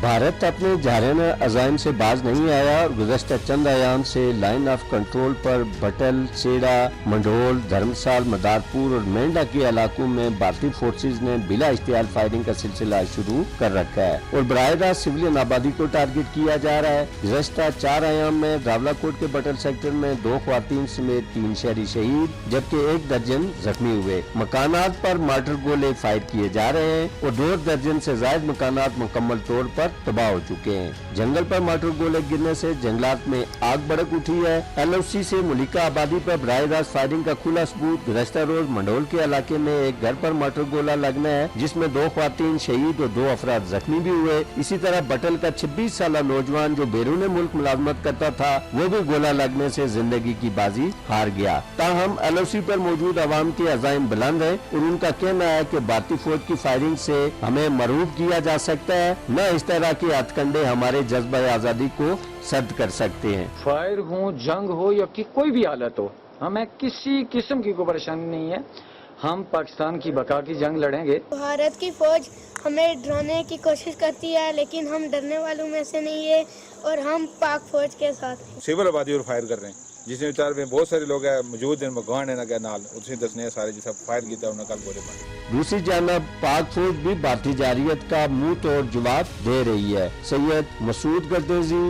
भारत अपने जारहाना अज़ाइम से बाज नहीं आया और गुज़श्ता चंद अयाम से लाइन ऑफ कंट्रोल पर बटल, सेड़ा, मंडोल, धर्मसाल, मदारपुर और मेंढा के इलाकों में भारतीय फोर्सेज ने बिला इख्तियार फायरिंग का सिलसिला शुरू कर रखा है और बराह रास्त सिविलियन आबादी को टारगेट किया जा रहा है। गुज़श्ता 4 अयाम में रावलाकोट के बटल सेक्टर में 2 ख्वातीन समेत 3 शहरी शहीद जबकि 1 दर्जन जख्मी हुए। मकानात पर मार्टर गोले फायर किए जा रहे हैं और 2 दर्जन से ज्यादा मकानात मुकम्मल तौर पर तबाह हो चुके हैं। जंगल पर मार्टर गोले गिरने से जंगलात में आग भड़क उठी है। LOC से मुलिका आबादी पर बराह रास्त फायरिंग का खुला सबूत गुज़श्ता रोज मंडोल के इलाके में एक घर पर मार्टर गोला लगना है जिसमें 2 ख्वातीन शहीद और 2 अफराद जख्मी भी हुए। इसी तरह बटल का 26 साल नौजवान जो बैरून मुल्क मुलाजमत करता था वो भी गोला लगने से जिंदगी की बाजी हार गया। ताहम LOC पर मौजूद अवाम के अज़ाइम बुलंद है और उनका कहना है कि भारतीय फौज की फायरिंग से हमें मरूब किया जा सकता है, न इस तरह के हथकंडे हमारे जज्बा आजादी को सद कर सकते हैं। फायर हो, जंग हो या कि कोई भी हालत हो, हमें किसी किस्म की कोई परेशानी नहीं है। हम पाकिस्तान की बका की जंग लड़ेंगे। भारत की फौज हमें डराने की कोशिश करती है लेकिन हम डरने वालों में से नहीं है और हम पाक फौज के साथ सिविल आबादी और फायर कर रहे हैं जिसमें विचार में बहुत सारे लोग हैं मौजूद हैं मकान है ना क्या नाल उसे दसने सारे जिस फायर किया उन्होंने कल गोले मारे। दूसरी जानब पाक फौज भी भारतीय जारियत का मुंह तोड़ जवाब दे रही है। सैयद मसूद गर्देजी,